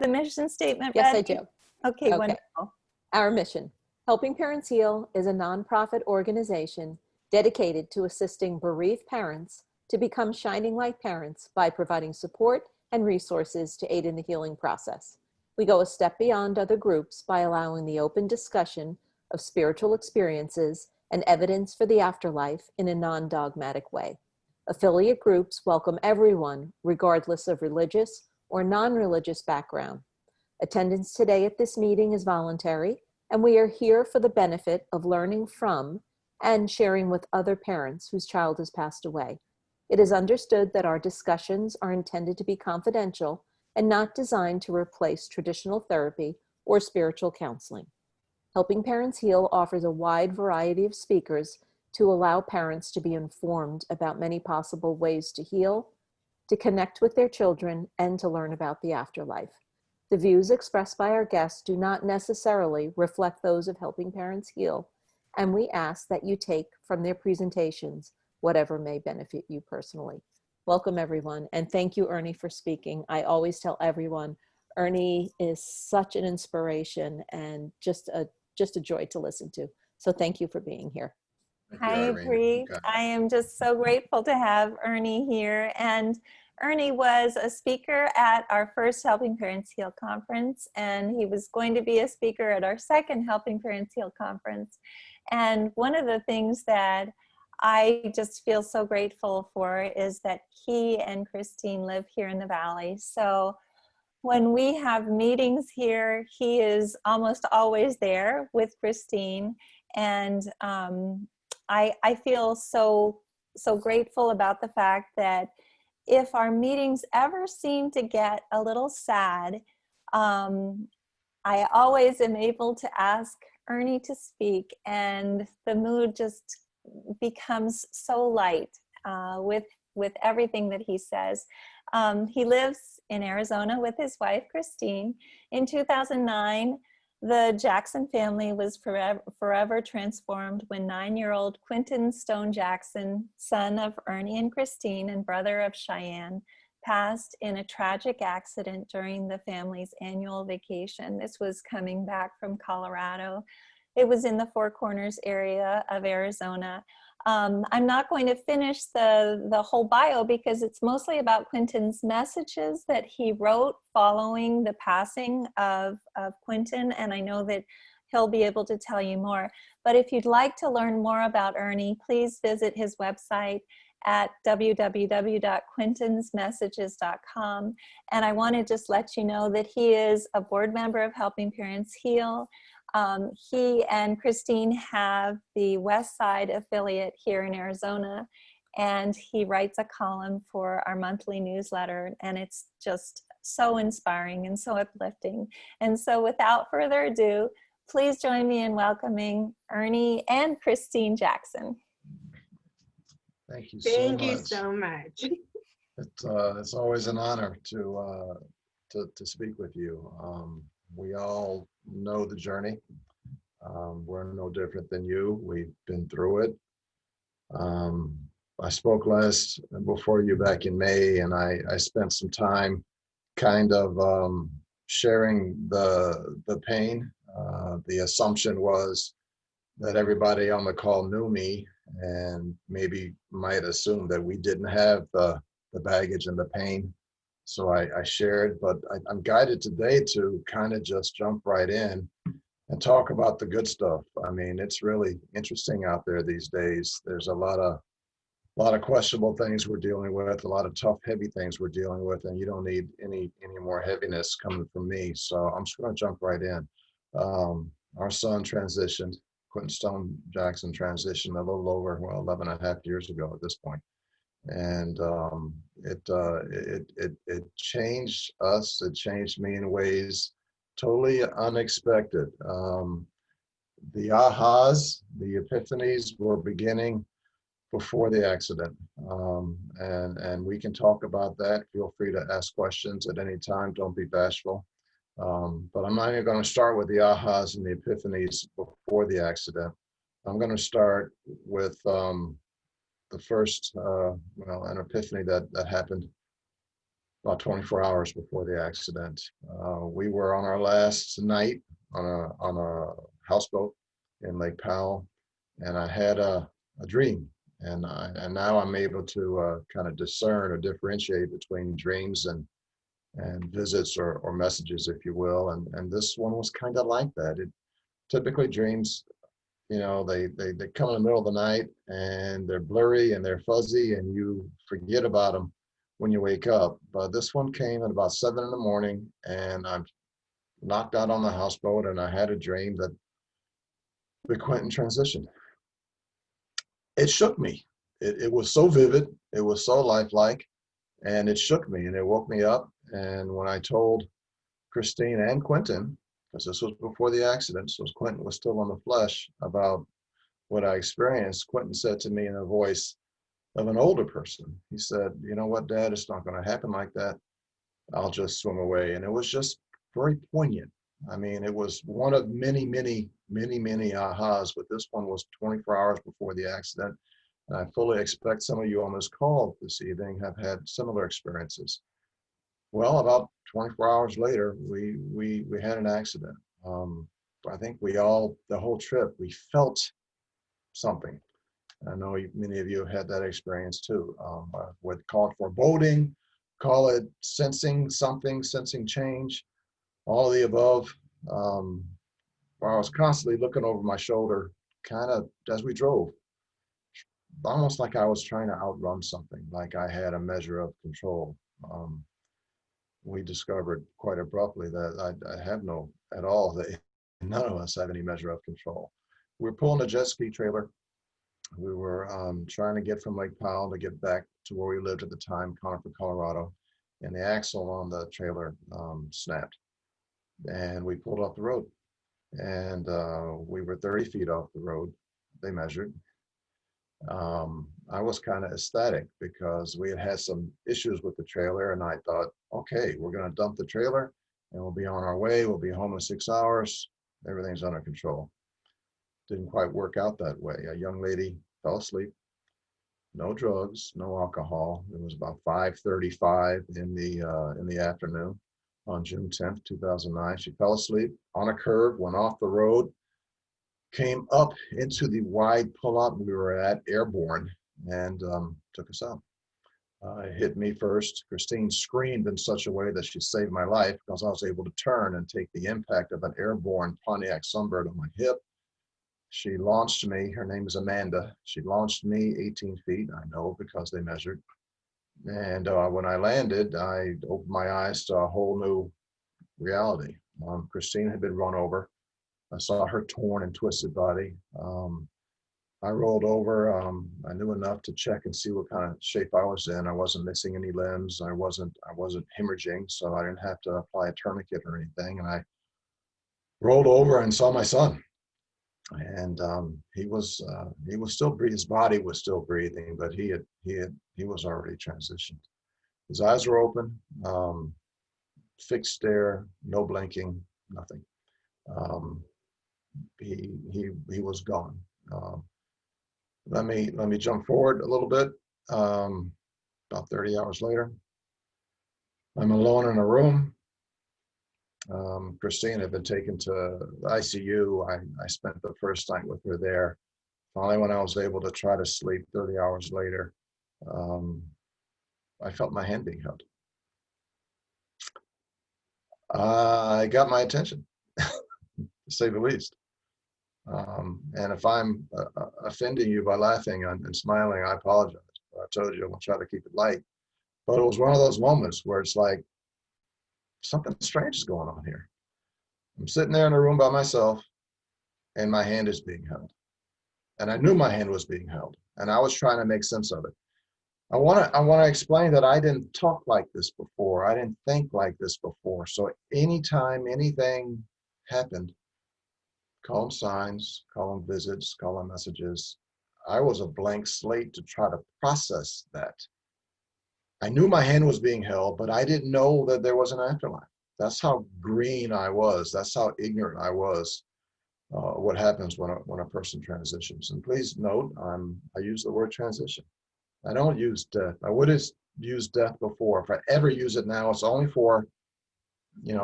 the mission statement Yes, ready? I do. Okay, Okay. wonderful. Our mission: Helping Parents Heal is a nonprofit organization dedicated to assisting bereaved parents to become shining light parents by providing support and resources to aid in the healing process. We go a step beyond other groups by allowing the open discussion of spiritual experiences and evidence for the afterlife in a non-dogmatic way. Affiliate groups welcome everyone, regardless of religious or non-religious background. Attendance today at this meeting is voluntary, and we are here for the benefit of learning from and sharing with other parents whose child has passed away. It is understood that our discussions are intended to be confidential and not designed to replace traditional therapy or spiritual counseling. Helping Parents Heal offers a wide variety of speakers to allow parents to be informed about many possible ways to heal, to connect with their children, and to learn about the afterlife. The views expressed by our guests do not necessarily reflect those of Helping Parents Heal, and we ask that you take from their presentations whatever may benefit you personally. Welcome, everyone, and thank you, Ernie, for speaking. I always tell everyone, Ernie is such an inspiration and just a joy to listen to. So thank you for being here. I agree. Okay. I am just so grateful to have Ernie here. And Ernie was a speaker at our first Helping Parents Heal conference, and he was going to be a speaker at our second Helping Parents Heal conference. And one of the things that I just feel so grateful for is that he and Kristine live here in the Valley. So when we have meetings here, he is almost always there with Kristine. And I feel so grateful about the fact that if our meetings ever seem to get a little sad, I always am able to ask Ernie to speak, and the mood just becomes so light with everything that he says. He lives in Arizona with his wife, Kristine. In 2009, the Jackson family was forever transformed when 9-year-old Quinton Stone Jackson, son of Ernie and Kristine and brother of Cheyanne, passed in a tragic accident during the family's annual vacation. This was coming back from Colorado. It was in the Four Corners area of Arizona. I'm not going to finish the whole bio because it's mostly about Quinton's messages that he wrote following the passing of Quinton, and I know that he'll be able to tell you more. But if you'd like to learn more about Ernie, please visit his website at www.quintonsmessages.com. And I want to just let you know that he is a board member of Helping Parents Heal. He and Kristine have the West Side affiliate here in Arizona, and he writes a column for our monthly newsletter, and it's just so inspiring and so uplifting. And so without further ado, please join me in welcoming Ernie and Kristine Jackson. Thank you so much. Thank you so much. It's always an honor to speak with you. We all know the journey. We're no different than you. We've been through it. I spoke before you back in May, and I spent some time kind of sharing the pain. The assumption was that everybody on the call knew me and maybe might assume that we didn't have the baggage and the pain. So I shared, but I'm guided today to kind of just jump right in and talk about the good stuff. I mean, it's really interesting out there these days. There's a lot of questionable things we're dealing with, a lot of tough, heavy things we're dealing with, and you don't need any more heaviness coming from me. So I'm just going to jump right in. Our son transitioned, Quinton Stone Jackson transitioned a little over 11 and a half years ago at this point. And it changed us. It changed me in ways totally unexpected. The ahas, the epiphanies were beginning before the accident, and we can talk about that. Feel free to ask questions at any time. Don't be bashful. But I'm not even going to start with the ahas and the epiphanies before the accident. I'm going to start with the first, an epiphany that happened about 24 hours before the accident. We were on our last night on a houseboat in Lake Powell, and I had a dream. And now I'm able to kind of discern or differentiate between dreams and visits or messages, if you will. And this one was kind of like that. It typically dreams, they come in the middle of the night and they're blurry and they're fuzzy and you forget about them when you wake up. But this one came at about 7 in the morning, and I'm knocked out on the houseboat, and I had a dream that the Quinton transitioned. It shook me. It was so vivid. It was so lifelike, and it shook me and it woke me up. And when I told Kristine and Quinton, because this was before the accident, so Quinton was still on the flesh, about what I experienced, Quinton said to me in a voice of an older person, he said, "You know what, Dad, it's not going to happen like that. I'll just swim away." And it was just very poignant. I mean, it was one of many, many, many, many ahas, but this one was 24 hours before the accident. And I fully expect some of you on this call this evening have had similar experiences. Well, about 24 hours later, we had an accident. I think the whole trip, we felt something. I know many of you have had that experience too. I would call it foreboding, call it sensing something, sensing change, all of the above. I was constantly looking over my shoulder, kind of as we drove, almost like I was trying to outrun something, like I had a measure of control. We discovered quite abruptly that I have no at all, that none of us have any measure of control. We were pulling a jet ski trailer. We were trying to get from Lake Powell to get back to where we lived at the time, Conifer, Colorado, and the axle on the trailer snapped, and we pulled off the road. And we were 30 feet off the road. They measured. I was kind of ecstatic because we had had some issues with the trailer, and I thought, okay, we're going to dump the trailer and we'll be on our way. We'll be home in 6 hours. Everything's under control. Didn't quite work out that way. A young lady fell asleep. No drugs, no alcohol. It was about 5:35 in the afternoon on June 10th, 2009. She fell asleep on a curve, went off the road, came up into the wide pullout we were at, airborne, and took us out. It hit me first. Kristine screamed in such a way that she saved my life because I was able to turn and take the impact of an airborne Pontiac Sunbird on my hip. She launched me. Her name is Amanda. She launched me 18 feet. I know because they measured. And when I landed, I opened my eyes to a whole new reality. Kristine had been run over. I saw her torn and twisted body. I rolled over. I knew enough to check and see what kind of shape I was in. I wasn't missing any limbs. I wasn't hemorrhaging, so I didn't have to apply a tourniquet or anything. And I rolled over and saw my son. And he was still breathing. His body was still breathing, but he was already transitioned. His eyes were open, fixed stare, no blinking, nothing. He was gone. Let me jump forward a little bit. About 30 hours later, I'm alone in a room. Kristine had been taken to the ICU. I spent the first night with her there. Finally, when I was able to try to sleep 30 hours later, I felt my hand being held. It got my attention, to say the least. And if I'm offending you by laughing and smiling, I apologize. I told you I'm gonna try to keep it light. But it was one of those moments where it's like, something strange is going on here. I'm sitting there in a room by myself, and my hand is being held. And I knew my hand was being held, and I was trying to make sense of it. I want to explain that I didn't talk like this before. I didn't think like this before. So anytime anything happened, call them signs, call them visits, call them messages, I was a blank slate to try to process that. I knew my hand was being held, but I didn't know that there was an afterlife. That's how green I was. That's how ignorant I was. What happens when a person transitions? And please note, I use the word transition. I don't use death. I would used death before. If I ever use it now, it's only for,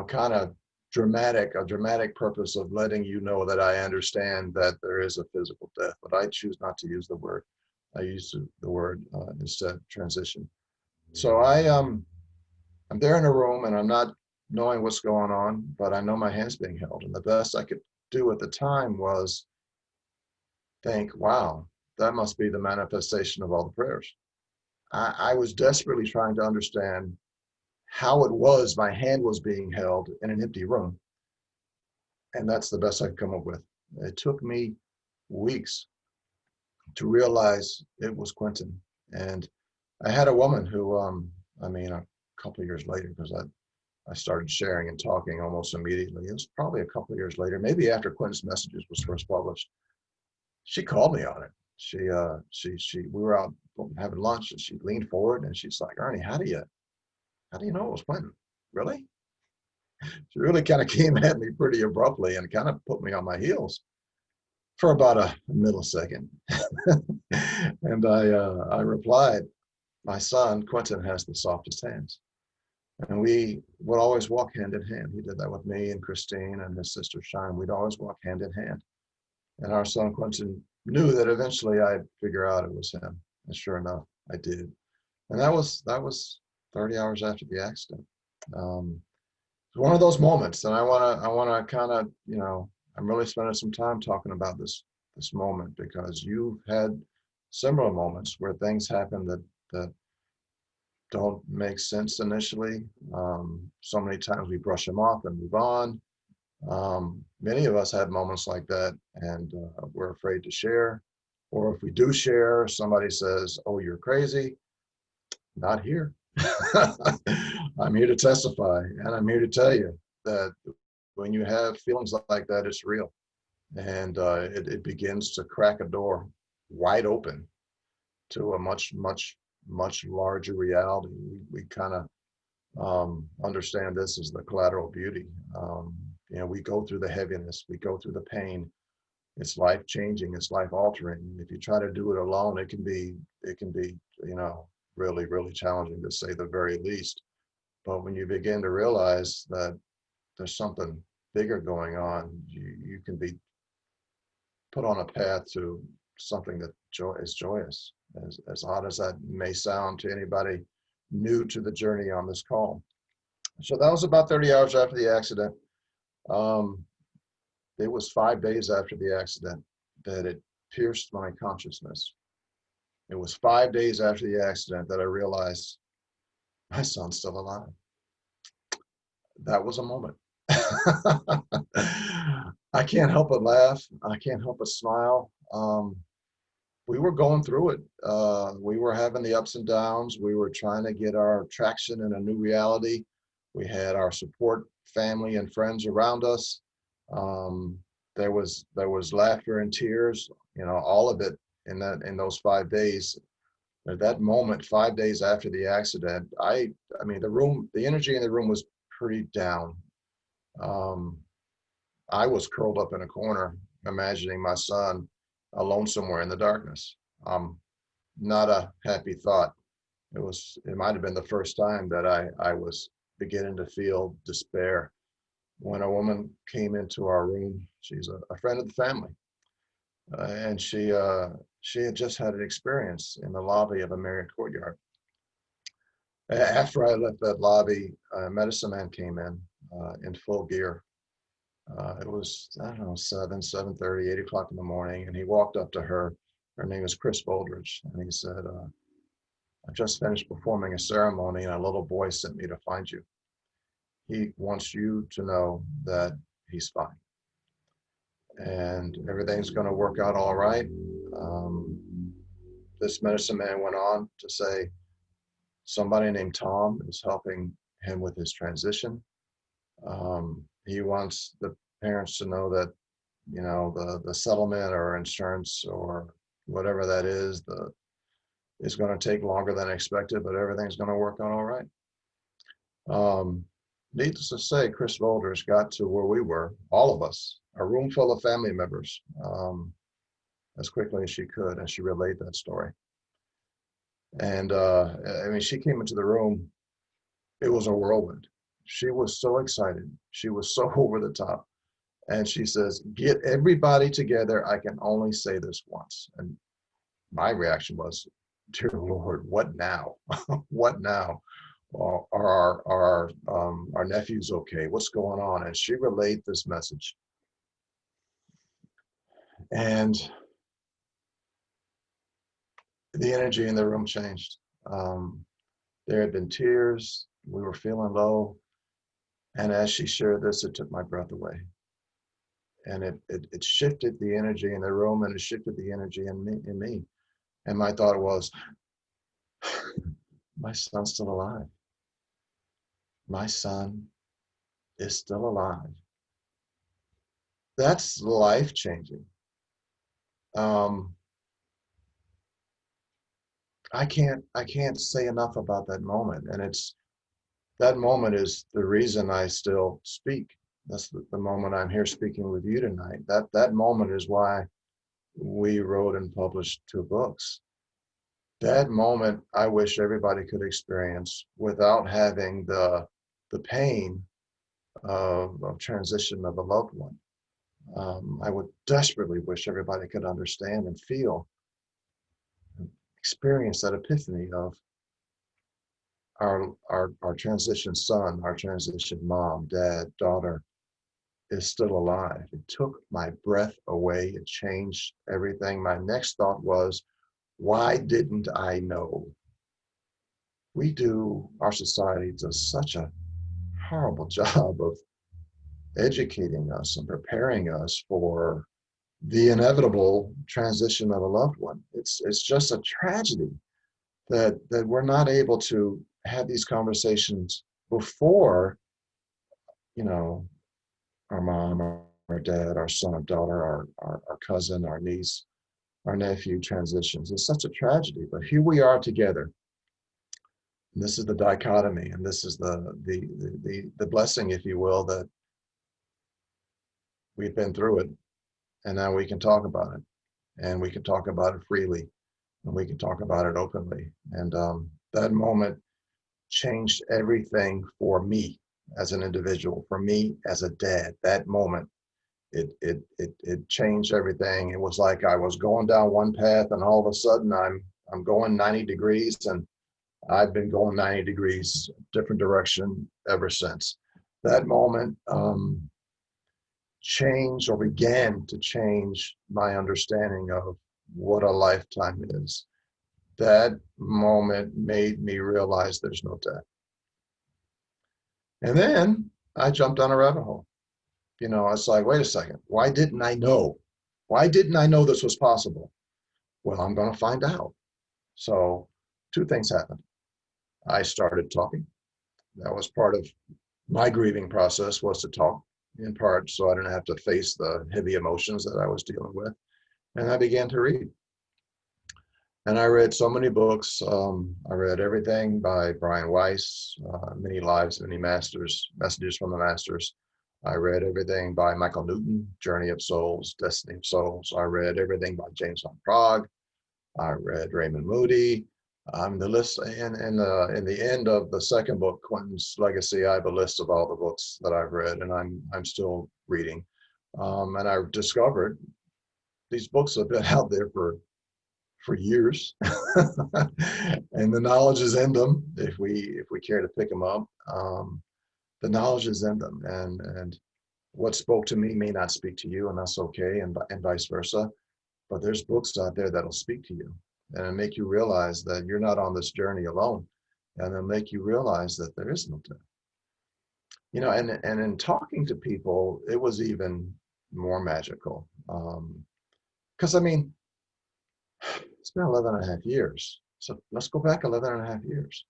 kind of a dramatic purpose of letting you know that I understand that there is a physical death, but I choose not to use the word. I use the word instead, transition. So I'm there in a room and I'm not knowing what's going on, but I know my hand's being held. And the best I could do at the time was think, wow, that must be the manifestation of all the prayers. I was desperately trying to understand how it was my hand was being held in an empty room. And that's the best I could come up with. It took me weeks to realize it was Quinton. And I had a woman who, a couple of years later, because I started sharing and talking almost immediately. It was probably a couple of years later, maybe after Quinton's Messages was first published. She called me on it. We were out having lunch and she leaned forward and she's like, Ernie, how do you know it was Quinton? Really? She really kind of came at me pretty abruptly and kind of put me on my heels for about a millisecond. And I replied, my son, Quinton, has the softest hands. And we would always walk hand in hand. He did that with me and Kristine and his sister Cheyanne. We'd always walk hand in hand. And our son Quinton knew that eventually I'd figure out it was him. And sure enough, I did. And that was 30 hours after the accident. It's one of those moments, and I wanna kind of, I'm really spending some time talking about this moment because you've had similar moments where things happen that don't make sense initially. So many times we brush them off and move on. Many of us have moments like that, and we're afraid to share. Or if we do share, somebody says, "Oh, you're crazy." Not here. I'm here to testify, and I'm here to tell you that when you have feelings like that, it's real, and it begins to crack a door wide open to a much, much, much larger reality. We kind of understand this as the collateral beauty. We go through the heaviness, we go through the pain. It's life changing, it's life altering. If you try to do it alone, it can be, really, really challenging, to say the very least. But when you begin to realize that there's something bigger going on, you can be put on a path to something that is joyous, as odd as that may sound to anybody new to the journey on this call. So that was about 30 hours after the accident. It was 5 days after the accident that it pierced my consciousness. It was 5 days after the accident that I realized my son's still alive. That was a moment. I can't help but laugh. I can't help but smile. We were going through it. We were having the ups and downs. We were trying to get our traction in a new reality. We had our support family and friends around us. There was laughter and tears, all of it in those 5 days. At that moment, 5 days after the accident, the energy in the room was pretty down. I was curled up in a corner, imagining my son alone somewhere in the darkness. Not a happy thought. It might have been the first time that I was beginning to feel despair when a woman came into our room. She's a friend of the family. And she had just had an experience in the lobby of a Marriott Courtyard. After I left that lobby, a medicine man came in full gear. It was, 7:30, 8 o'clock in the morning, and he walked up to her. Her name is Chris Boldridge, and he said, I just finished performing a ceremony, and a little boy sent me to find you. He wants you to know that he's fine, and everything's going to work out all right. This medicine man went on to say somebody named Tom is helping him with his transition. He wants the parents to know that, the settlement or insurance or whatever that is going to take longer than expected, but everything's going to work out all right. Needless to say, Chris Boldridge got to where we were, all of us, a room full of family members, as quickly as she could, and she relayed that story. And I mean, she came into the room, it was a whirlwind. She was so excited. She was so over the top. And she says, get everybody together. I can only say this once. And my reaction was, dear Lord, what now? What now? Our nephews okay? What's going on? And she relayed this message. And the energy in the room changed. There had been tears. We were feeling low. And as she shared this, it took my breath away. And it shifted the energy in the room, and it shifted the energy in me. And my thought was, my son's still alive. My son is still alive. That's life changing. I can't say enough about that moment. And that moment is the reason I still speak. That's the moment I'm here speaking with you tonight. That moment is why we wrote and published 2 books. That moment I wish everybody could experience without having the pain of transition of a loved one. I would desperately wish everybody could understand and feel, experience that epiphany of our transition son, our transition mom, dad, daughter is still alive. It took my breath away. It changed everything. My next thought was, why didn't I know? Our society does such a horrible job of educating us and preparing us for the inevitable transition of a loved one. It's just a tragedy that we're not able to have these conversations before, our mom, our dad, our son, our daughter, our cousin, our niece, our nephew transitions. It's such a tragedy, but here we are together. And this is the dichotomy, and this is the blessing, if you will, that we've been through it, and now we can talk about it, and we can talk about it freely, and we can talk about it openly. And that moment changed everything for me as an individual, for me as a dad. That moment, it changed everything. It was like I was going down one path, and all of a sudden I'm going 90 degrees, and I've been going 90 degrees different direction ever since. That moment changed, or began to change, my understanding of what a lifetime is. That moment made me realize there's no death. And then I jumped on a rabbit hole. It's like, wait a second, why didn't I know? Why didn't I know this was possible? Well, I'm going to find out. So 2 things happened. I started talking. That was part of my grieving process, was to talk, in part so I didn't have to face the heavy emotions that I was dealing with. And I began to read. And I read so many books. I read everything by Brian Weiss, Many Lives, Many Masters, Messages from the Masters. I read everything by Michael Newton, Journey of Souls, Destiny of Souls. I read everything by James von Praagh. I read Raymond Moody. The list, and in the end of the second book, Quinton's Legacy, I have a list of all the books that I've read, and I'm still reading. And I discovered these books have been out there for years, and the knowledge is in them. If we care to pick them up, the knowledge is in them, and what spoke to me may not speak to you, and that's okay, and vice versa. But there's books out there that'll speak to you and make you realize that you're not on this journey alone, and then make you realize that there is no death. And in talking to people, it was even more magical. Because it's been 11 and a half years. So let's go back 11 and a half years.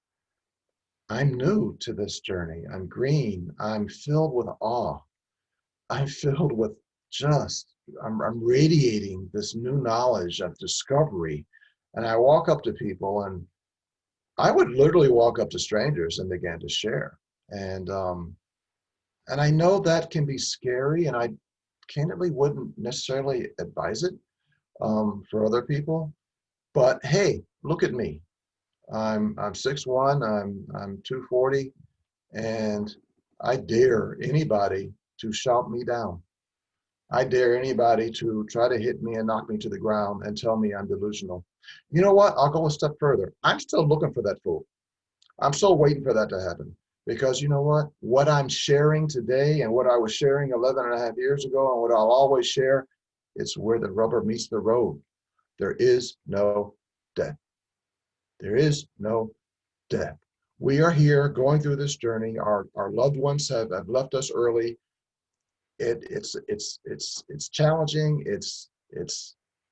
I'm new to this journey. I'm green. I'm filled with awe. I'm filled with I'm radiating this new knowledge of discovery. And I walk up to people, and I would literally walk up to strangers and begin to share. And I know that can be scary, and I candidly wouldn't necessarily advise it for other people. But hey, look at me. I'm 6'1", I'm 240, and I dare anybody to shout me down. I dare anybody to try to hit me and knock me to the ground and tell me I'm delusional. You know what? I'll go a step further. I'm still looking for that fool. I'm still waiting for that to happen. Because you know what? What I'm sharing today and what I was sharing 11 and a half years ago and what I'll always share, it's where the rubber meets the road. There is no death. There is no death. We are here going through this journey. Our loved ones have left us early. It's challenging. It's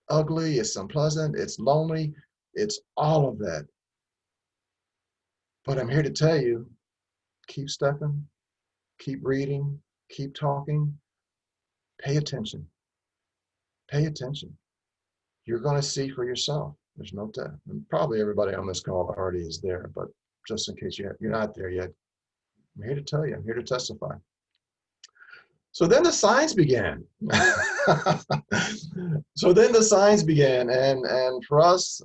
ugly. It's unpleasant. It's lonely. It's all of that. But I'm here to tell you, keep stepping, keep reading, keep talking, pay attention. Pay attention. You're going to see for yourself. There's no death. And probably everybody on this call already is there, but just in case you're not there yet, I'm here to tell you, I'm here to testify. So then the signs began. So then the signs began, and for us,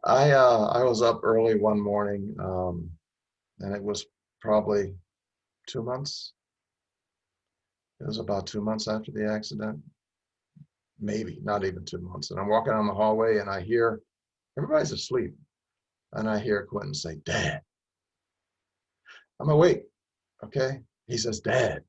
I was up early one morning, and it was probably 2 months. It was about 2 months after the accident, maybe not even 2 months. And I'm walking down the hallway, and I hear everybody's asleep, and I hear Quinton say, "Dad." I'm awake. Okay. He says, "Dad."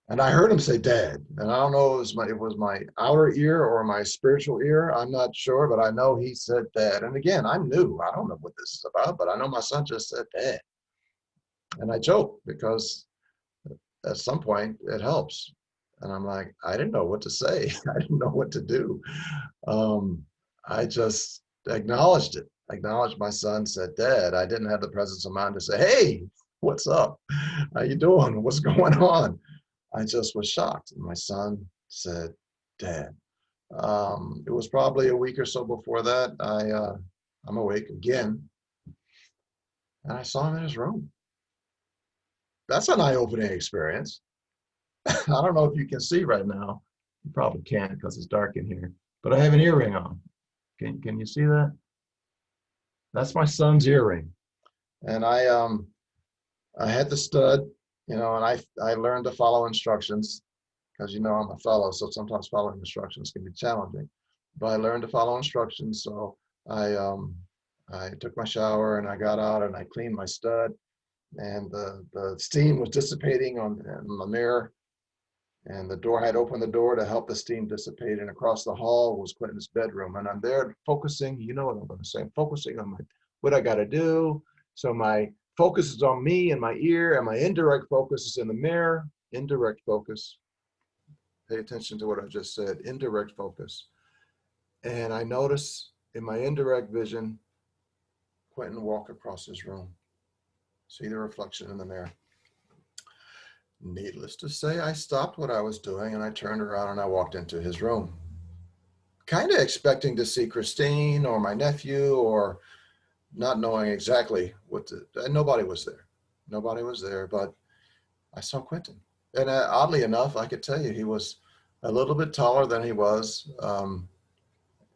And I heard him say "Dad." And I don't know if it was my outer ear or my spiritual ear. I'm not sure, but I know he said "Dad." And again, I'm new. I don't know what this is about, but I know my son just said "Dad." And I joke because at some point it helps. And I'm like, I didn't know what to say. I didn't know what to do. I just acknowledged it. Acknowledged my son said "Dad." I didn't have the presence of mind to say, "Hey, what's up? How you doing? What's going on?" I just was shocked. And my son said, "Dad." It was probably a week or so before that. I'm awake again, and I saw him in his room. That's an eye-opening experience. I don't know if you can see right now. You probably can't because it's dark in here. But I have an earring on. Can you see that? That's my son's earring. And I had the stud, and I learned to follow instructions because I'm a fellow, so sometimes following instructions can be challenging. But I learned to follow instructions, so I took my shower and I got out and I cleaned my stud, and the steam was dissipating on the mirror, and the door had opened the door to help the steam dissipate, and across the hall was Quinton's bedroom, and I'm there focusing. You know what I'm going to say? I'm focusing on what I got to do. So my focus is on me and my ear, and my indirect focus is in the mirror. Indirect focus. Pay attention to what I just said. Indirect focus. And I notice in my indirect vision, Quinton walk across his room. See the reflection in the mirror. Needless to say, I stopped what I was doing and I turned around and I walked into his room. Kind of expecting to see Kristine or my nephew, or not knowing exactly and nobody was there. Nobody was there, but I saw Quinton. And oddly enough, I could tell you he was a little bit taller than he was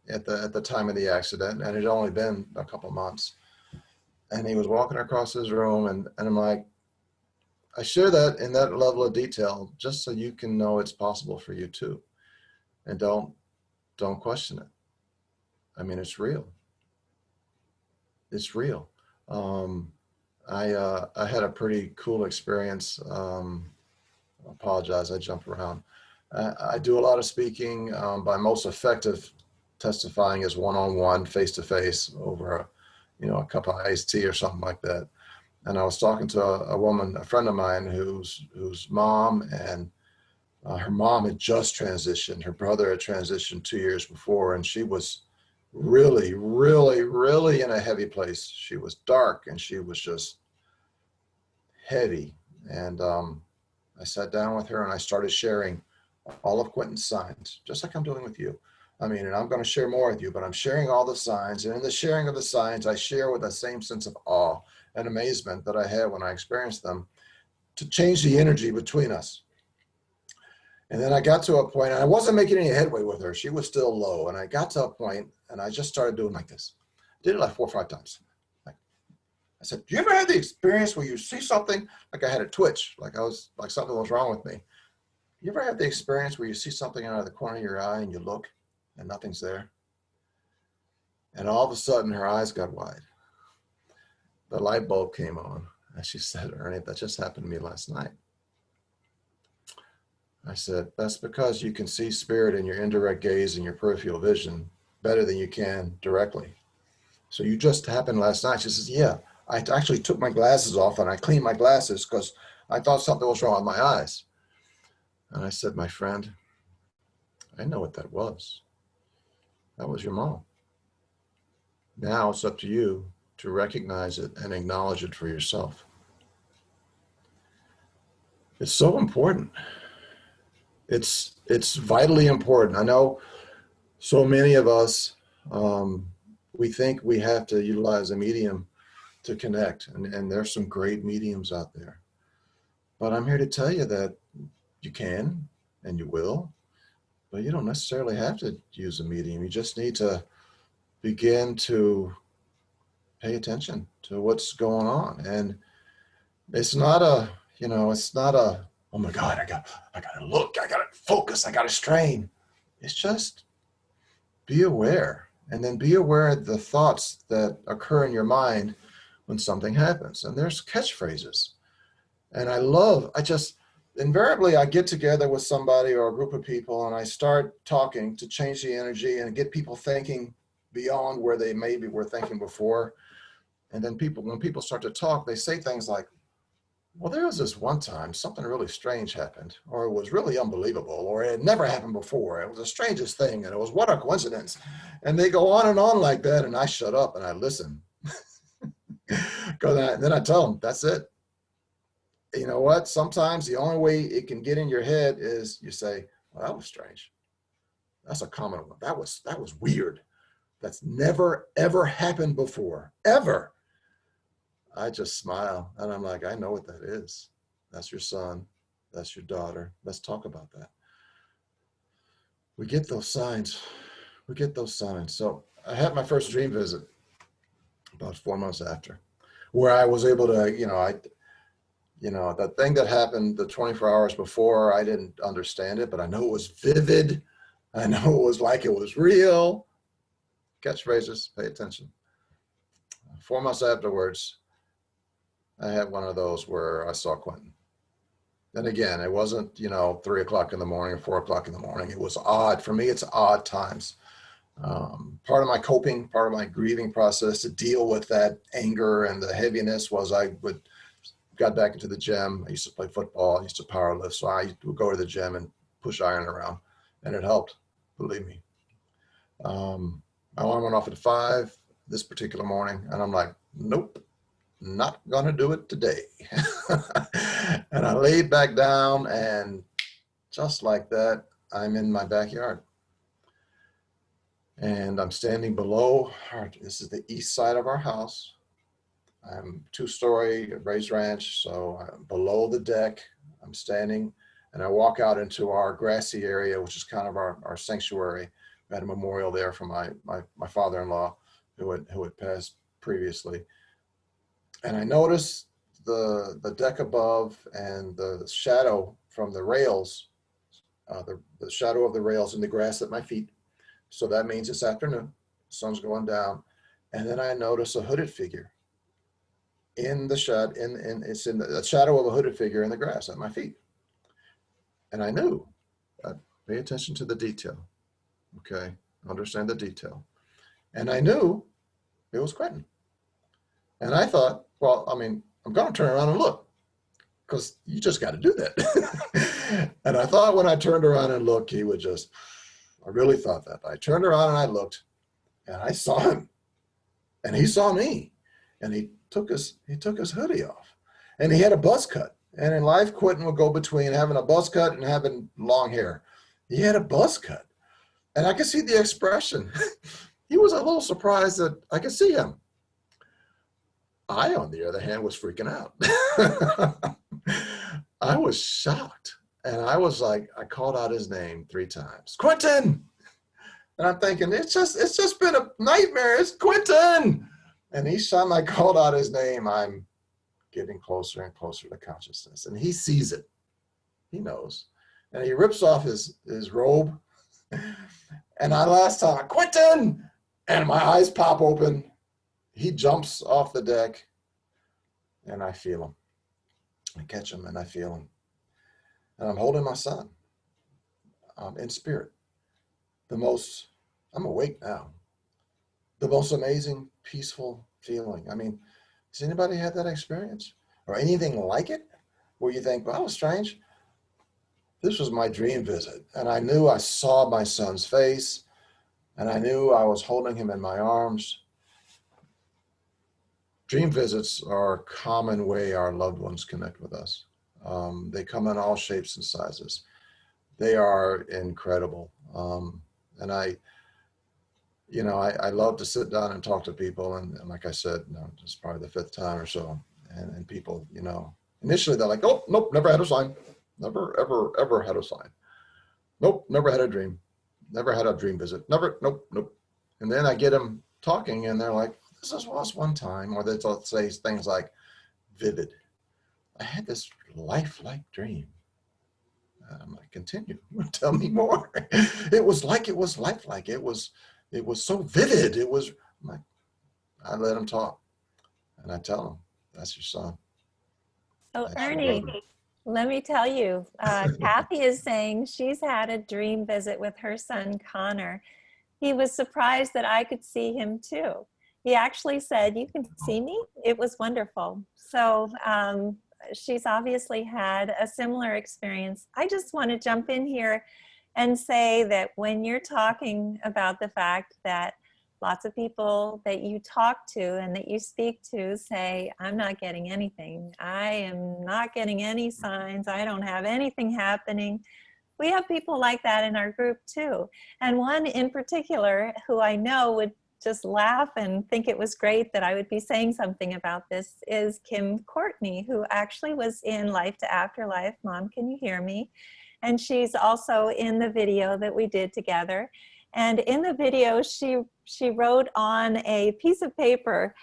at the time of the accident, and it had only been a couple months. And he was walking across his room, and I'm like, I share that in that level of detail just so you can know it's possible for you too. And don't question it. I mean, it's real. It's real. I had a pretty cool experience. I apologize, I jump around. I do a lot of speaking. My most effective testifying is one-on-one, face-to-face over a cup of iced tea or something like that. And I was talking to a woman, a friend of mine, whose mom and her mom had just transitioned. Her brother had transitioned 2 years before, and she was really, really, really in a heavy place. She was dark and she was just heavy. And I sat down with her and I started sharing all of Quinton's signs, just like I'm doing with you. I mean, and I'm going to share more with you, but I'm sharing all the signs. And in the sharing of the signs, I share with the same sense of awe and amazement that I had when I experienced them, to change the energy between us. And then I got to a point, and I wasn't making any headway with her. She was still low. And I got to a point, and I just started doing like this. Did it like 4 or 5 times. Like, I said, do you ever have the experience where you see something, like I had a twitch, like something was wrong with me? You ever have the experience where you see something out of the corner of your eye and you look and nothing's there? And all of a sudden her eyes got wide. The light bulb came on. And she said, Ernie, that just happened to me last night. I said, that's because you can see spirit in your indirect gaze and your peripheral vision better than you can directly. So you just happened last night. She says, yeah, I actually took my glasses off and I cleaned my glasses because I thought something was wrong with my eyes. And I said, my friend, I know what that was. That was your mom. Now it's up to you to recognize it and acknowledge it for yourself. It's so important. It's vitally important. I know so many of us, we think we have to utilize a medium to connect, and there's some great mediums out there. But I'm here to tell you that you can and you will, but you don't necessarily have to use a medium. You just need to begin to pay attention to what's going on. And it's not a, oh my God, I gotta look, I gotta focus, I gotta strain. It's just be aware, and then be aware of the thoughts that occur in your mind when something happens. And there's catchphrases. And invariably I get together with somebody or a group of people and I start talking to change the energy and get people thinking beyond where they maybe were thinking before. And then when people start to talk, they say things like, well, there was this one time something really strange happened, or it was really unbelievable, or it had never happened before. It was the strangest thing, and it was what a coincidence. And they go on and on like that, and I shut up and I listen. And then I tell them, that's it. You know what? Sometimes the only way it can get in your head is you say, well, that was strange. That's a common one. That was weird. That's never, ever happened before, ever. I just smile and I'm like, I know what that is. That's your son. That's your daughter. Let's talk about that. We get those signs. We get those signs. So I had my first dream visit about 4 months after, where I was able to, that thing that happened the 24 hours before, I didn't understand it, but I know it was vivid. I know it was like it was real. Catchphrases, pay attention. 4 months afterwards, I had one of those where I saw Quinton. And again, it wasn't, 3 o'clock in the morning or 4 o'clock in the morning. It was odd. For me, it's odd times. Part of my coping, part of my grieving process to deal with that anger and the heaviness was got back into the gym. I used to play football. I used to power lift. So I would go to the gym and push iron around, and it helped, believe me. My alarm went off at 5 this particular morning, and I'm like, nope, not gonna do it today. And I laid back down, and just like that, I'm in my backyard. And I'm standing below, this is the east side of our house. I'm 2-story raised ranch, so I'm below the deck. I'm standing, and I walk out into our grassy area, which is kind of our sanctuary. We had a memorial there for my father-in-law who had passed previously. And I noticed the deck above and the shadow from the rails, the shadow of the rails in the grass at my feet. So that means it's afternoon, the sun's going down. And then I notice a hooded figure in the shed, it's in the shadow of a hooded figure in the grass at my feet. And I knew, pay attention to the detail. Okay, understand the detail. And I knew it was Quinton. And I thought, well, I'm going to turn around and look, because you just got to do that. And I thought when I turned around and looked, he would just, I really thought that. I turned around and I looked, and I saw him, and he saw me, and he took his hoodie off, and he had a buzz cut. And in life, Quinton would go between having a buzz cut and having long hair. He had a buzz cut, and I could see the expression. He was a little surprised that I could see him. I, on the other hand, was freaking out. I was shocked. And I was like, I called out his name 3 times, Quinton. And I'm thinking, it's just been a nightmare. It's Quinton. And each time I called out his name, I'm getting closer and closer to consciousness. And he sees it. He knows. And he rips off his robe. And last time, Quinton! And my eyes pop open. He jumps off the deck. And I feel him. I catch him and I feel him. And I'm holding my son in spirit. I'm awake now. The most amazing, peaceful feeling. I mean, has anybody had that experience or anything like it where you think, well, that was strange? This was my dream visit. And I knew I saw my son's face and I knew I was holding him in my arms. Dream visits are a common way our loved ones connect with us. They come in all shapes and sizes. They are incredible. And I love to sit down and talk to people. And like I said, it's probably the 5th time or so. And people, initially they're like, oh, nope, never had a sign. Never, ever, ever had a sign. Nope, never had a dream. Never had a dream visit. Never, nope. And then I get them talking and they're like, this was one time. Or they'll say things like, vivid. I had this lifelike dream. I'm like, continue. Tell me more. It was lifelike. It was so vivid. I'm like, I let him talk. And I tell him, that's your son. Oh, That's your Ernie, brother. let me tell you, Kathy is saying she's had a dream visit with her son, Connor. He was surprised that I could see him too. He actually said, you can see me? It was wonderful. So she's obviously had a similar experience. I just want to jump in here and say that when you're talking about the fact that lots of people that you talk to and that you speak to say, I'm not getting anything. I am not getting any signs. I don't have anything happening. We have people like that in our group too. And one in particular who I know would just laugh and think it was great that I would be saying something about this is Kim Courtney, who actually was in Life to Afterlife. Mom, can you hear me? And she's also in the video that we did together. And in the video, she wrote on a piece of paper,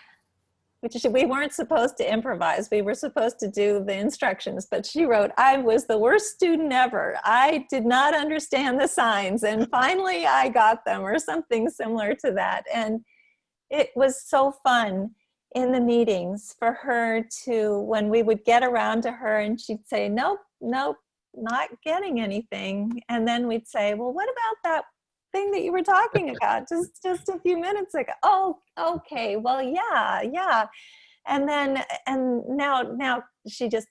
which we weren't supposed to improvise. We were supposed to do the instructions, but she wrote, I was the worst student ever. I did not understand the signs. And finally I got them, or something similar to that. And it was so fun in the meetings for her to, when we would get around to her and she'd say, nope, not getting anything. And then we'd say, well, what about that thing that you were talking about just a few minutes ago? Oh, okay, well, yeah. And now she just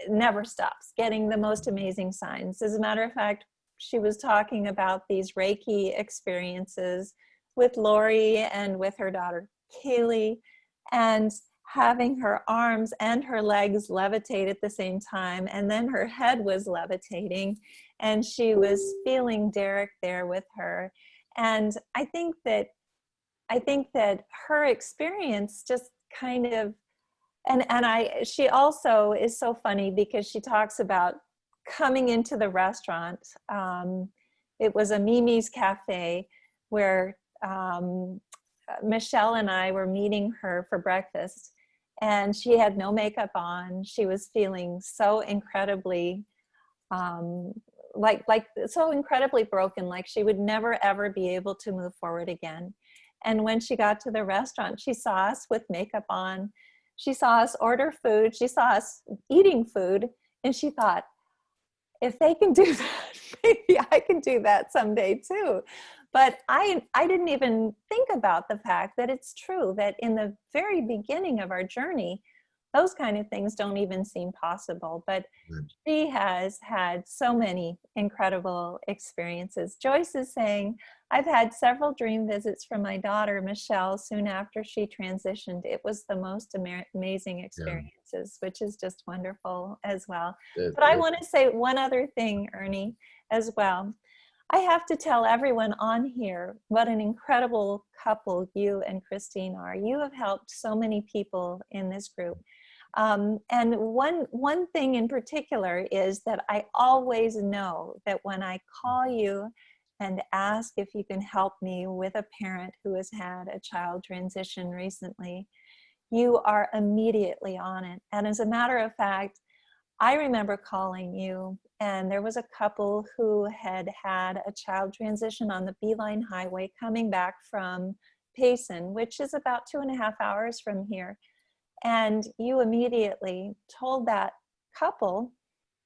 never stops getting the most amazing signs. As a matter of fact, she was talking about these Reiki experiences with Lori and with her daughter Kaylee, and having her arms and her legs levitate at the same time, and then her head was levitating, and she was feeling Derek there with her. And I think that her experience just kind of, she also is so funny because she talks about coming into the restaurant. It was a Mimi's Cafe where Michelle and I were meeting her for breakfast, and she had no makeup on. She was feeling so incredibly so incredibly broken, like she would never ever be able to move forward again. And when she got to the restaurant, she saw us with makeup on. She saw us order food. She saw us eating food, and she thought, if they can do that, maybe I can do that someday too. But I didn't even think about the fact that it's true that in the very beginning of our journey, those kind of things don't even seem possible. But she has had so many incredible experiences. Joyce is saying, I've had several dream visits from my daughter, Michelle, soon after she transitioned. It was the most amazing experiences, which is just wonderful as well. But I want to say one other thing, Ernie, as well. I have to tell everyone on here what an incredible couple you and Kristine are. You have helped so many people in this group. And one thing in particular is that I always know that when I call you and ask if you can help me with a parent who has had a child transition recently, you are immediately on it. And as a matter of fact, I remember calling you, and there was a couple who had had a child transition on the Beeline Highway coming back from Payson, which is about 2.5 hours from here. And you immediately told that couple,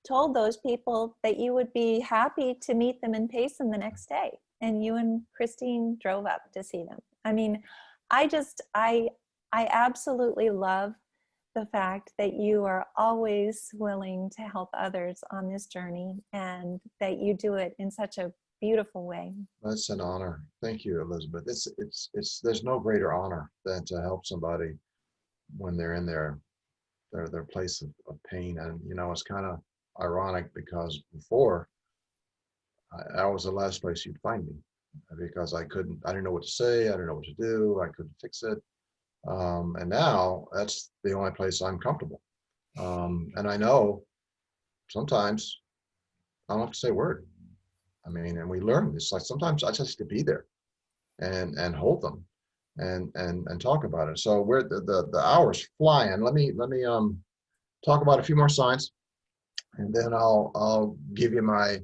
told those people that you would be happy to meet them in Payson the next day. And you and Kristine drove up to see them. I mean, I absolutely love the fact that you are always willing to help others on this journey, and that you do it in such a beautiful way. That's an honor. Thank you, Elizabeth. There's no greater honor than to help somebody when they're in their place of pain. And you know, it's kind of ironic because before I was the last place you'd find me, because I didn't know what to say, I didn't know what to do, I couldn't fix it. And now that's the only place I'm comfortable. And I know sometimes I don't have to say a word. I mean, and we learn this. Like sometimes I just have to be there and hold them and talk about it. So we're the hours flying. Let me talk about a few more signs, and then I'll give you my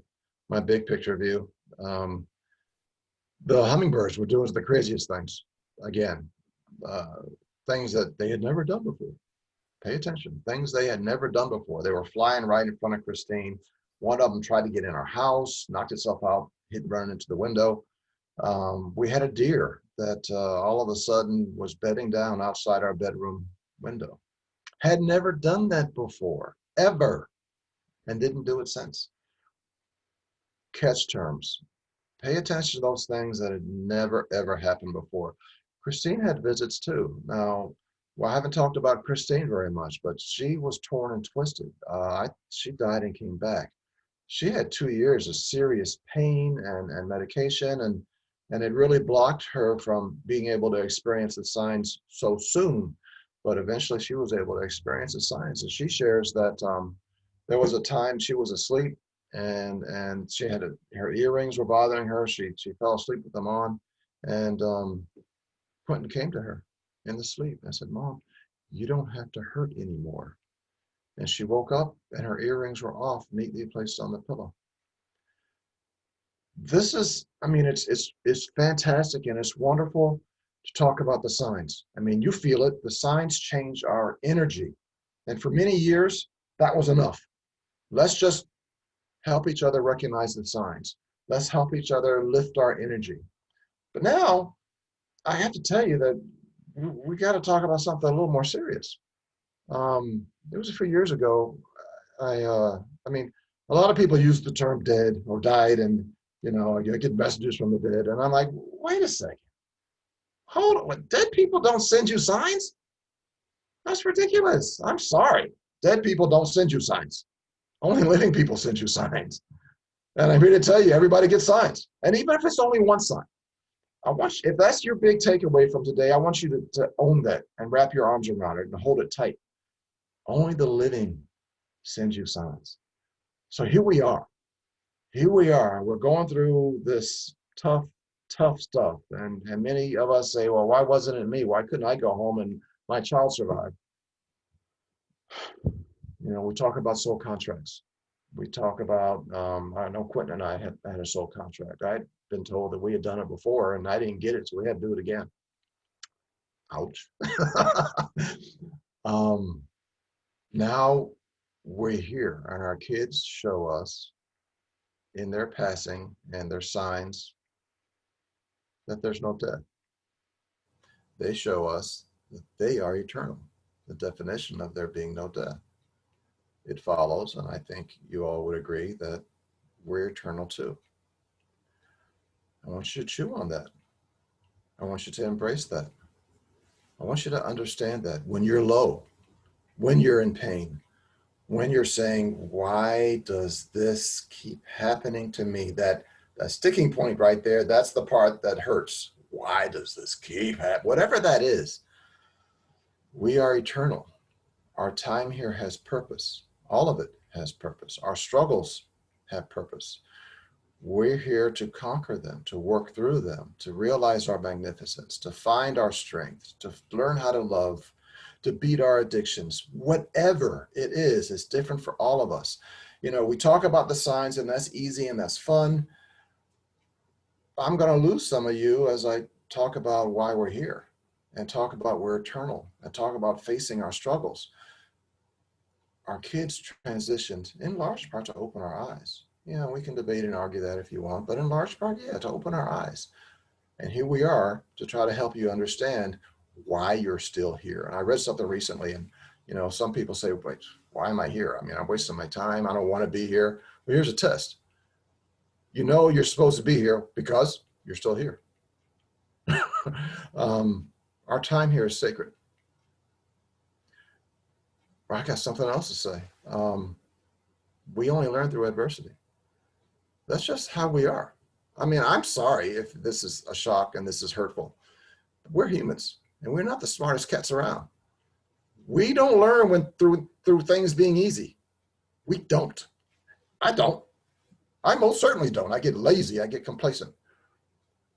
big picture view. The hummingbirds were doing the craziest things. Again, things that they had never done before. Pay attention. Things they had never done before. They were flying right in front of Kristine. One of them tried to get in our house, knocked itself out, running into the window. We had a deer that all of a sudden was bedding down outside our bedroom window. Had never done that before, ever, and didn't do it since. Catch terms. Pay attention to those things that had never, ever happened before. Kristine had visits too. Now, well, I haven't talked about Kristine very much, but she was torn and twisted. She died and came back. She had 2 years of serious pain and medication, and it really blocked her from being able to experience the signs so soon. But eventually she was able to experience the signs. And she shares that there was a time she was asleep, and she had her earrings were bothering her. She fell asleep with them on, and Quinton came to her in the sleep and said, "Mom, you don't have to hurt anymore." And she woke up and her earrings were off, neatly placed on the pillow. This is, I mean, it's fantastic, and it's wonderful to talk about the signs. I mean, you feel it. The signs change our energy. And for many years, that was enough. Let's just help each other recognize the signs. Let's help each other lift our energy. But now, I have to tell you that we got to talk about something a little more serious. It was a few years ago. I mean, a lot of people use the term dead or died, and you know, you get messages from the dead, and I'm like, wait a second, hold on. Dead people don't send you signs? That's ridiculous. I'm sorry. Dead people don't send you signs. Only living people send you signs. And I'm here to tell you, everybody gets signs. And even if it's only one sign, if that's your big takeaway from today, I want you to own that and wrap your arms around it and hold it tight. Only the living send you signs. So here we are. Here we are. We're going through this tough stuff. And many of us say, well, why wasn't it me? Why couldn't I go home and my child survive? You know, we talk about soul contracts. We talk about, I know Quinton and I had a soul contract. I'd been told that we had done it before and I didn't get it, so we had to do it again. Ouch. Now we're here, and our kids show us in their passing and their signs that there's no death. They show us that they are eternal, the definition of there being no death. It follows, and I think you all would agree, that we're eternal too. I want you to chew on that. I want you to embrace that. I want you to understand that when you're low, when you're in pain, when you're saying, why does this keep happening to me? That sticking point right there, that's the part that hurts. Why does this keep happening? Whatever that is, we are eternal. Our time here has purpose. All of it has purpose. Our struggles have purpose. We're here to conquer them, to work through them, to realize our magnificence, to find our strength, to learn how to love, to beat our addictions. Whatever it is, it's different for all of us. You know, we talk about the signs, and that's easy and that's fun. I'm going to lose some of you as I talk about why we're here and talk about we're eternal and talk about facing our struggles. Our kids transitioned in large part to open our eyes. Yeah, we can debate and argue that if you want, but in large part, yeah, to open our eyes. And here we are to try to help you understand why you're still here. And I read something recently, and you know, some people say, wait, why am I here? I mean, I'm wasting my time. I don't want to be here. Well, here's a test. You know you're supposed to be here because you're still here. Our time here is sacred. I got something else to say. We only learn through adversity. That's just how we are. I mean, I'm sorry if this is a shock and this is hurtful. We're humans, and we're not the smartest cats around. We don't learn when through things being easy. We don't. I don't. I most certainly don't. I get lazy. I get complacent.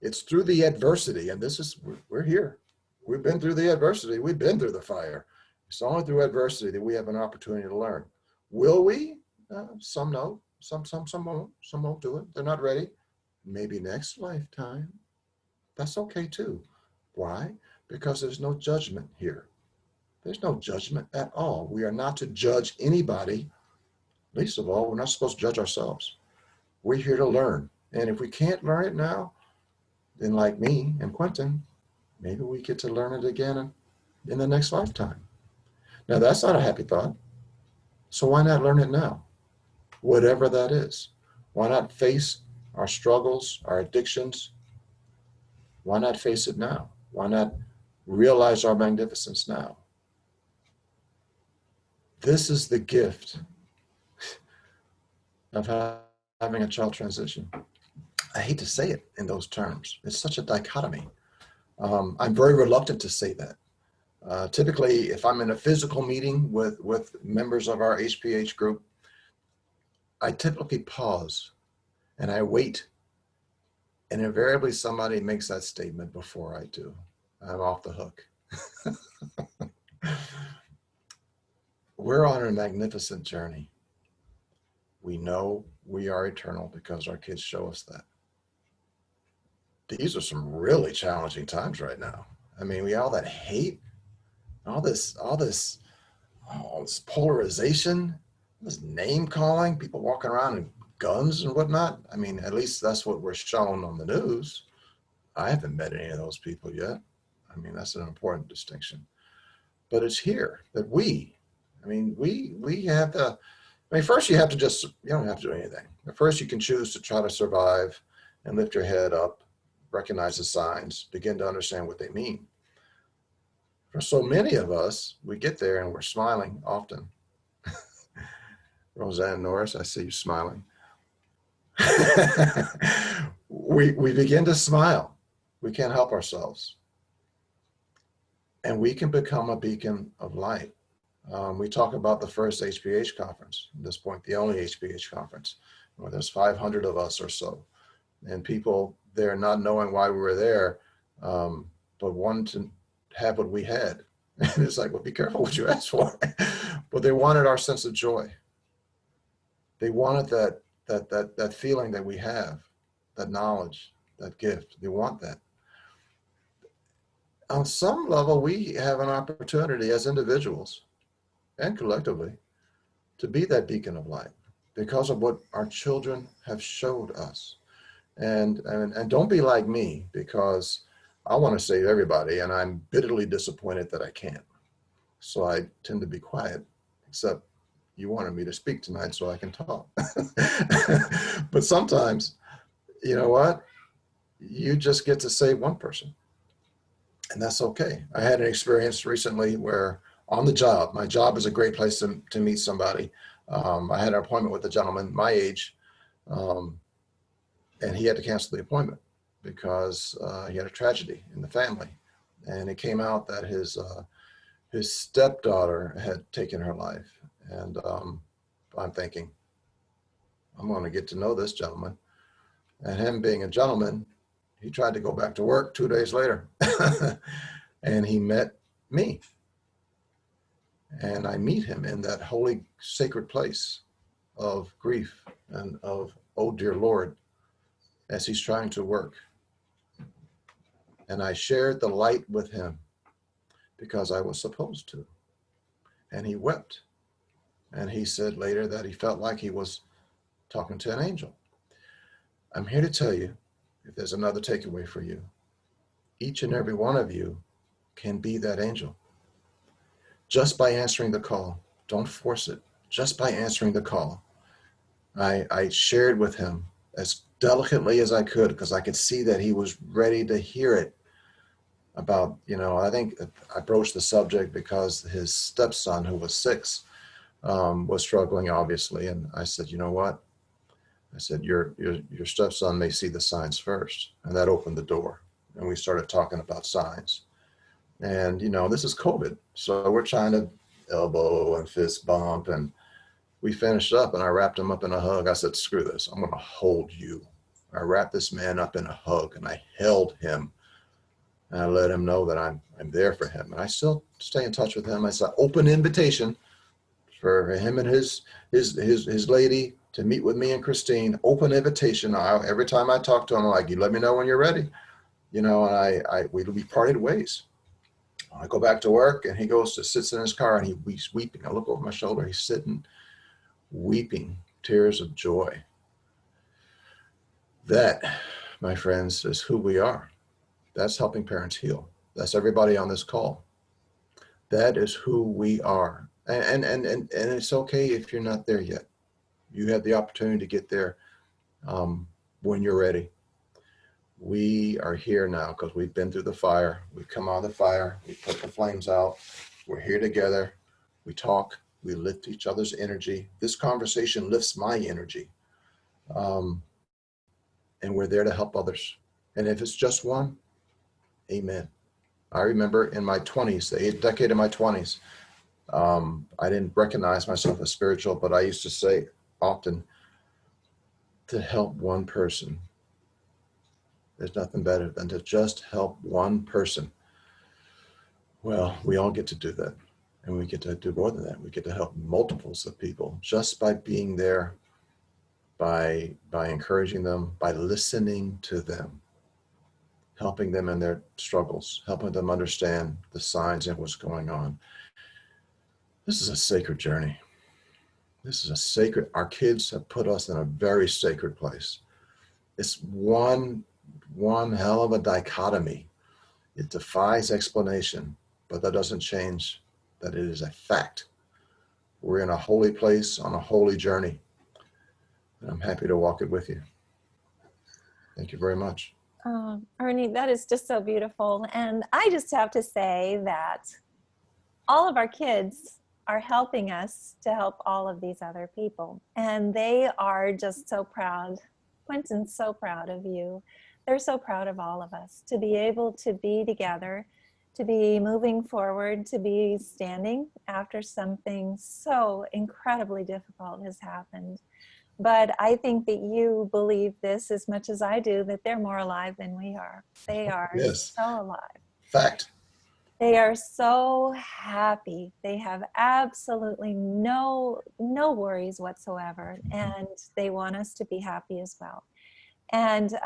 It's through the adversity, and we're here. We've been through the adversity. We've been through the fire. It's only through adversity that we have an opportunity to learn. Will we? Some no. Some won't. Some won't do it. They're not ready. Maybe next lifetime. That's okay too. Why? Because there's no judgment here. There's no judgment at all. We are not to judge anybody. Least of all, we're not supposed to judge ourselves. We're here to learn. And if we can't learn it now, then like me and Quinton, maybe we get to learn it again in the next lifetime. Now, that's not a happy thought. So why not learn it now? Whatever that is. Why not face our struggles, our addictions? Why not face it now? Why not realize our magnificence now? This is the gift of having a child transition. I hate to say it in those terms. It's such a dichotomy. I'm very reluctant to say that. Typically, if I'm in a physical meeting with members of our HPH group, I typically pause and I wait. And invariably somebody makes that statement before I do. I'm off the hook. We're on a magnificent journey. We know we are eternal because our kids show us that. These are some really challenging times right now. I mean, all that hate, all this polarization, this name calling, people walking around in guns and whatnot. I mean, at least that's what we're shown on the news. I haven't met any of those people yet. I mean, that's an important distinction. But it's here that we have to, first you have to you don't have to do anything. At first you can choose to try to survive and lift your head up, recognize the signs, begin to understand what they mean. For so many of us, we get there and we're smiling often. Roseanne Norris, I see you smiling. we begin to smile. We can't help ourselves. And we can become a beacon of light. We talk about the first HPH conference, at this point, the only HPH conference, where there's 500 of us or so. And people there not knowing why we were there, but wanting to have what we had. And it's like, well, be careful what you ask for. But they wanted our sense of joy. They wanted that feeling that we have, that knowledge, that gift. They want that. On some level, we have an opportunity as individuals and collectively to be that beacon of light because of what our children have showed us. And don't be like me, because I want to save everybody and I'm bitterly disappointed that I can't. So I tend to be quiet, except you wanted me to speak tonight so I can talk. But sometimes, you know what? You just get to save one person. And that's okay. I had an experience recently where on the job, my job is a great place to meet somebody. I had an appointment with a gentleman my age, and he had to cancel the appointment because he had a tragedy in the family. And it came out that his his stepdaughter had taken her life. And I'm thinking, I'm going to get to know this gentleman. And him being a gentleman, he tried to go back to work 2 days later. And he met me. And I meet him in that holy, sacred place of grief and of, oh dear Lord, as he's trying to work. And I shared the light with him because I was supposed to. And he wept. And he said later that he felt like he was talking to an angel. I'm here to tell you, if there's another takeaway for you, each and every one of you can be that angel. Just by answering the call. Don't force it. Just by answering the call. I shared with him as delicately as I could because I could see that he was ready to hear it. About, I think I broached the subject because his stepson, who was 6, was struggling, obviously. And I said, you know what? I said, your stepson may see the signs first. And that opened the door. And we started talking about signs. And, this is COVID. So we're trying to elbow and fist bump. And we finished up and I wrapped him up in a hug. I said, screw this. I'm going to hold you. I wrapped this man up in a hug and I held him. And I let him know that I'm there for him. And I still stay in touch with him. It's an open invitation for him and his lady to meet with me and Kristine. Open invitation. Every time I talk to him, I'm like, you let me know when you're ready. And we parted ways. I go back to work and he sits in his car and he's weeping. I look over my shoulder. He's sitting, weeping, tears of joy. That, my friends, is who we are. That's helping parents heal. That's everybody on this call. That is who we are. And it's okay if you're not there yet. You have the opportunity to get there when you're ready. We are here now because we've been through the fire. We've come out of the fire. We put the flames out. We're here together. We talk. We lift each other's energy. This conversation lifts my energy. And we're there to help others. And if it's just one, amen. I remember in my 20s, the decade of my 20s, I didn't recognize myself as spiritual, but I used to say often, to help one person. There's nothing better than to just help one person. Well, we all get to do that. And we get to do more than that. We get to help multiples of people just by being there, by encouraging them, by listening to them, helping them in their struggles, helping them understand the signs and what's going on. This is a sacred journey. Our kids have put us in a very sacred place. It's one hell of a dichotomy. It defies explanation, but that doesn't change that it is a fact. We're in a holy place on a holy journey. And I'm happy to walk it with you. Thank you very much. Ernie, that is just so beautiful. And I just have to say that all of our kids are helping us to help all of these other people. And they are just so proud. Quinton's so proud of you. They're so proud of all of us to be able to be together, to be moving forward, to be standing after something so incredibly difficult has happened. But I think that you believe this as much as I do, that they're more alive than we are. They are Yes. so alive. Fact. They are so happy. They have absolutely no worries whatsoever. And they want us to be happy as well. And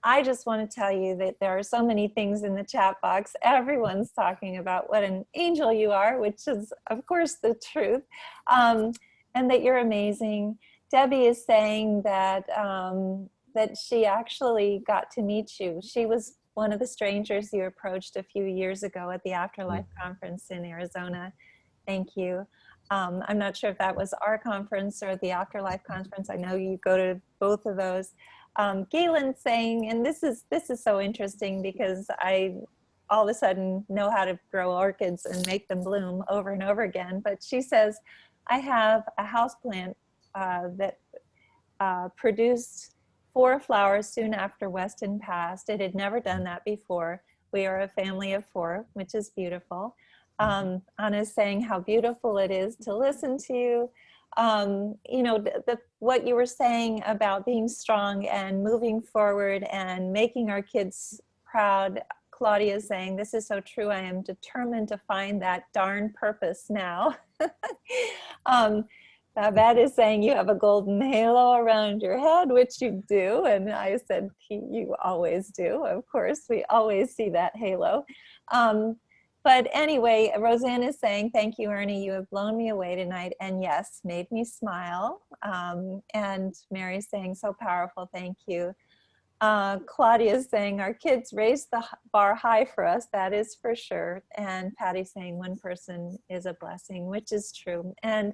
I just want to tell you that there are so many things in the chat box. Everyone's talking about what an angel you are, which is, of course, the truth, and that you're amazing. Debbie is saying that that she actually got to meet you. She was one of the strangers you approached a few years ago at the Afterlife Conference in Arizona. Thank you. I'm not sure if that was our conference or the Afterlife Conference. I know you go to both of those. Gaylen saying, and this is so interesting because I all of a sudden know how to grow orchids and make them bloom over and over again. But she says, I have a houseplant that produced 4 flowers soon after Weston passed. It had never done that before. We are a family of 4, which is beautiful. Anna's saying how beautiful it is to listen to you. You know, what you were saying about being strong and moving forward and making our kids proud. Claudia is saying, this is so true. I am determined to find that darn purpose now. Babette is saying you have a golden halo around your head, which you do. And I said, you always do. Of course, we always see that halo. But anyway, Roseanne is saying, thank you, Ernie. You have blown me away tonight. And yes, made me smile. And Mary's saying, so powerful. Thank you. Claudia is saying, our kids raise the bar high for us. That is for sure. And Patty's saying, one person is a blessing, which is true. And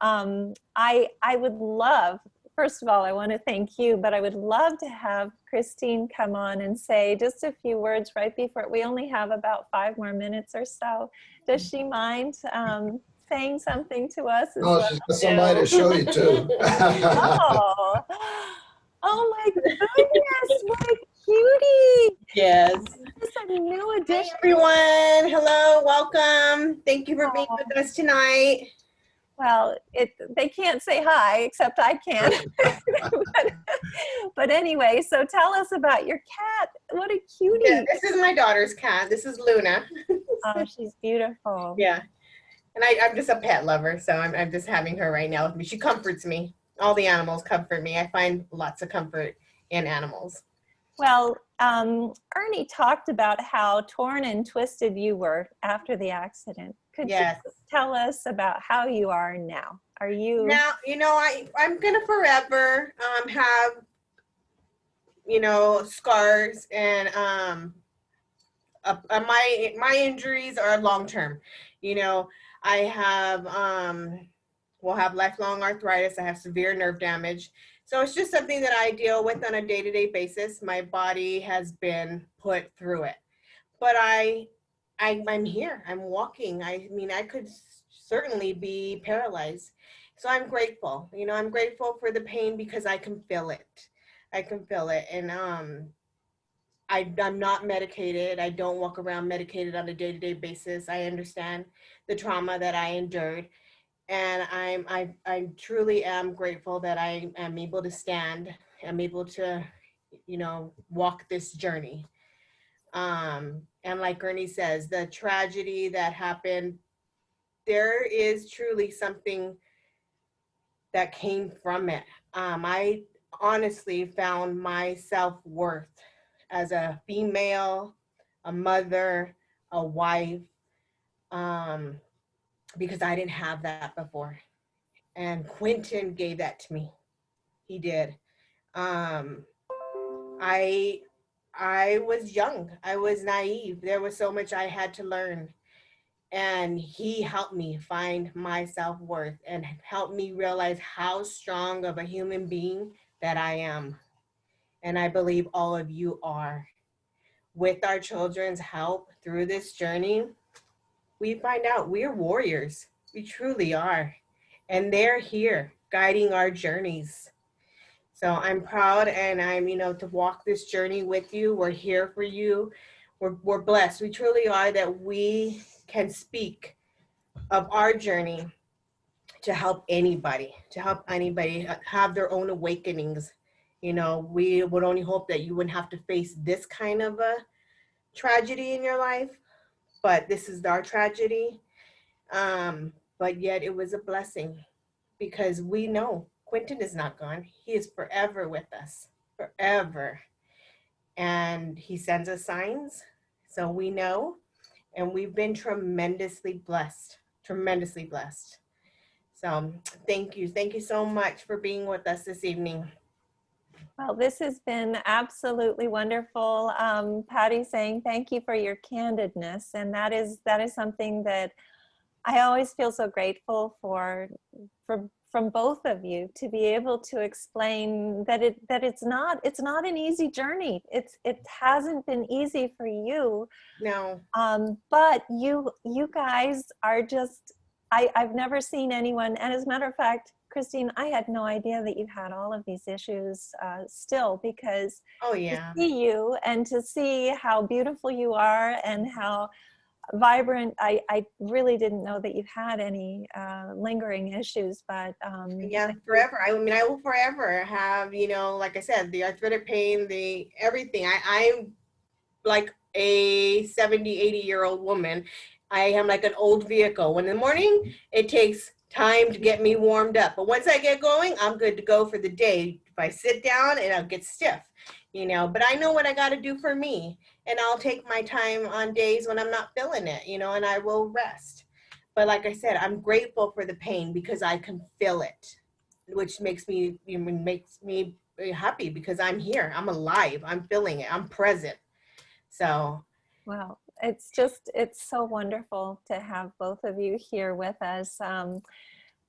I would love, first of all, I want to thank you, but I would love to have Kristine come on and say just a few words right before. We only have about 5 more minutes or so. Does she mind saying something to us? Oh, she's got somebody to show you to. Oh, oh my goodness, what a cutie. Yes. This is a new addition. Hey everyone, hello, welcome. Thank you for being with us tonight. Well, they can't say hi, except I can. but anyway, so tell us about your cat. What a cutie. Yeah, this is my daughter's cat. This is Luna. Oh, she's beautiful. Yeah. And I'm just a pet lover, so I'm just having her right now with me. She comforts me. All the animals comfort me. I find lots of comfort in animals. Well, Ernie talked about how torn and twisted you were after the accident. Could you tell us about how you are now? Are you now? You know, I'm gonna forever have, you know, scars, and my injuries are long term. You know, I have will have lifelong arthritis. I have severe nerve damage. So it's just something that I deal with on a day-to-day basis. My body has been put through it, but I'm here. I'm walking. I mean, I could certainly be paralyzed. So I'm grateful. You know, I'm grateful for the pain because I can feel it. I can feel it. And I'm not medicated. I don't walk around medicated on a day-to-day basis. I understand the trauma that I endured. And I truly am grateful that I am able to stand. I'm able to, you know, walk this journey. And like Ernie says, the tragedy that happened, there is truly something that came from it. I honestly found my self-worth as a female, a mother, a wife, because I didn't have that before. And Quinton gave that to me. He did. I was young. I was naive. There was so much I had to learn. And he helped me find my self-worth and helped me realize how strong of a human being that I am. And I believe all of you are. With our children's help through this journey, we find out we're warriors. We truly are. And they're here guiding our journeys. So I'm proud, and I'm, you know, to walk this journey with you. We're here for you. We're blessed. We truly are that we can speak of our journey to help anybody have their own awakenings. You know, we would only hope that you wouldn't have to face this kind of a tragedy in your life, but this is our tragedy. But yet it was a blessing because we know Quinton is not gone. He is forever with us, forever. And he sends us signs, so we know, and we've been tremendously blessed, tremendously blessed. So thank you. Thank you so much for being with us this evening. Well, this has been absolutely wonderful. Patty saying thank you for your candidness, and that is something that I always feel so grateful for from both of you, to be able to explain that it's not an easy journey. It hasn't been easy for you. No. But you guys are just, I've never seen anyone, and as a matter of fact, Kristine, I had no idea that you had all of these issues still, because oh yeah, to see you and to see how beautiful you are and how vibrant. I really didn't know that you had any lingering issues, but yeah, forever. I mean, I will forever have, you know, like I said, the arthritic pain, the everything. I'm like a 70, 80-year-old woman. I am like an old vehicle. When in the morning, it takes time to get me warmed up. But once I get going, I'm good to go for the day. If I sit down, it'll get stiff, you know, but I know what I got to do for me. And I'll take my time on days when I'm not feeling it, you know, and I will rest. But like I said, I'm grateful for the pain because I can feel it, which makes me, you know, makes me very happy because I'm here. I'm alive. I'm feeling it. I'm present. So, wow, it's so wonderful to have both of you here with us.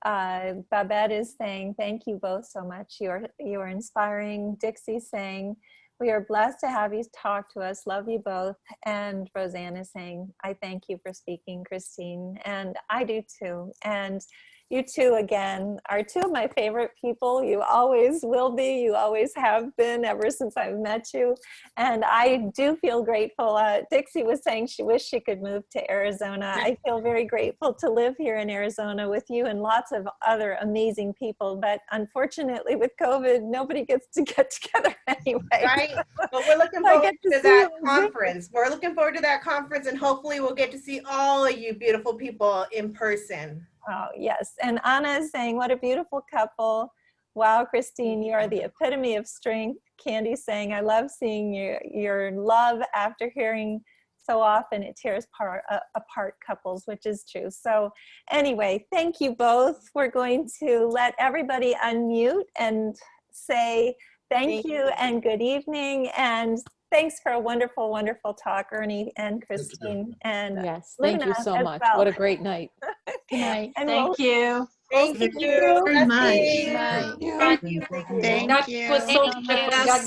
Babette is saying, thank you both so much. You are inspiring. Dixie's saying, we are blessed to have you talk to us. Love you both. And Roseanne is saying, I thank you for speaking, Kristine. And I do too. And you two, again, are two of my favorite people. You always will be. You always have been ever since I've met you. And I do feel grateful. Dixie was saying she wished she could move to Arizona. I feel very grateful to live here in Arizona with you and lots of other amazing people. But unfortunately, with COVID, nobody gets to get together anyway. right. But we're looking forward to that conference. We're looking forward to that conference, and hopefully we'll get to see all of you beautiful people in person. Oh, yes. And Anna is saying, what a beautiful couple. Wow, Kristine, you are the epitome of strength. Candy's saying, I love seeing your love after hearing so often it tears apart couples, which is true. So anyway, thank you both. We're going to let everybody unmute and say thank you and good evening. And thanks for a wonderful, wonderful talk, Ernie and Kristine. And Yes, thank you so much. What a great night. Good night. And Thank you. Thank you very much. Kristine. Night. Thank you. Thank you. That was so